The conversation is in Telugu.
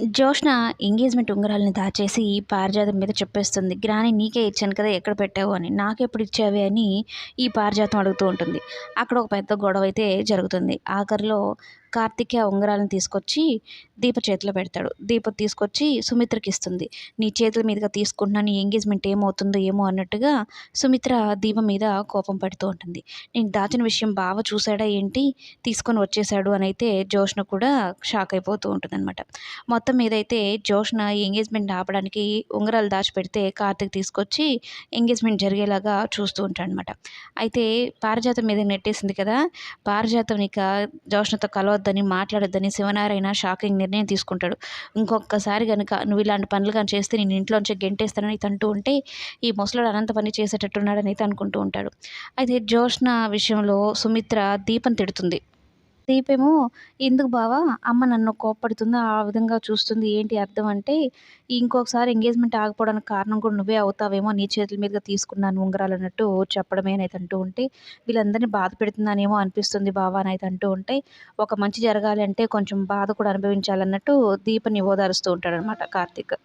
జోష్న ఎంగేజ్‌మెంట్ ఉంగరాలని దాచేసి పారిజాతం మీద చెప్పేస్తుంది. "గ్రాని నీకే ఇచ్చాను కదా! ఎక్కడ పెట్టావు" అని. "నాకెప్పుడు ఇచ్చావే" అని ఈ పారిజాతం అడుగుతూ ఉంటుంది. అక్కడ ఒక పెద్ద గొడవైతే జరుగుతుంది. ఆఖరిలో కార్తీక్ ఆ ఉంగరాలను తీసుకొచ్చి దీప చేతిలో పెడతాడు. దీప తీసుకొచ్చి సుమిత్రకిస్తుంది. "నీ చేతుల మీదుగా తీసుకుంటున్నా. నీ ఎంగేజ్‌మెంట్ ఏమవుతుందో ఏమో" అన్నట్టుగా సుమిత్ర దీప మీద కోపం పడుతూ ఉంటుంది. "నేను దాచిన విషయం బావ చూసాడా ఏంటి? తీసుకొని వచ్చేసాడు" అనైతే జోష్న కూడా షాక్ అయిపోతూ ఉంటుందనమాట. మొత్తం మీదైతే జోష్న ఎంగేజ్‌మెంట్ ఆపడానికి ఉంగరాలు దాచిపెడితే కార్తీక్ తీసుకొచ్చి ఎంగేజ్‌మెంట్ జరిగేలాగా చూస్తూ ఉంటాడనమాట. అయితే పారిజాతం మీదకి నెట్టేసింది కదా! పారిజాతం ఇక జోష్నతో కలవద్దని, మాట్లాడొద్దని శివనారాయణ షాకింగ్ నిర్ణయం తీసుకుంటాడు. ఇంకొక్కసారి గనుక నువ్వు ఇలాంటి పనులు గాని చేస్తే నేను ఇంట్లోంచి గెంటేస్తానని అయితే అంటూ ఉంటే, ఈ ముసలోడు అనంత పని చేసేటట్టున్నాడని అయితే అనుకుంటూ ఉంటాడు. అయితే జోష్న విషయంలో సుమిత్ర దీపని తిడుతుంది. దీపేమో "ఎందుకు బావ అమ్మ నన్ను కోప్పడుతుంది, ఆ విధంగా చూస్తుంది ఏంటి అర్థం" అంటే, "ఇంకొకసారి ఎంగేజ్‌మెంట్ ఆగిపోవడానికి కారణం కూడా నువ్వే అవుతావేమో, నీ చేతుల మీదుగా తీసుకున్నాను ఉంగరాలన్నట్టు చెప్పడమే" అనైతే అంటూ ఉంటే, "వీళ్ళందరిని బాధ పెడుతున్నానేమో అనిపిస్తుంది బావ" అనైతే అంటూ ఉంటే, "ఒక మంచి జరగాలి అంటే కొంచెం బాధ కూడా అనుభవించాలన్నట్టు దీపని ఓదారుస్తూ ఉంటాడనమాట కార్తీక్.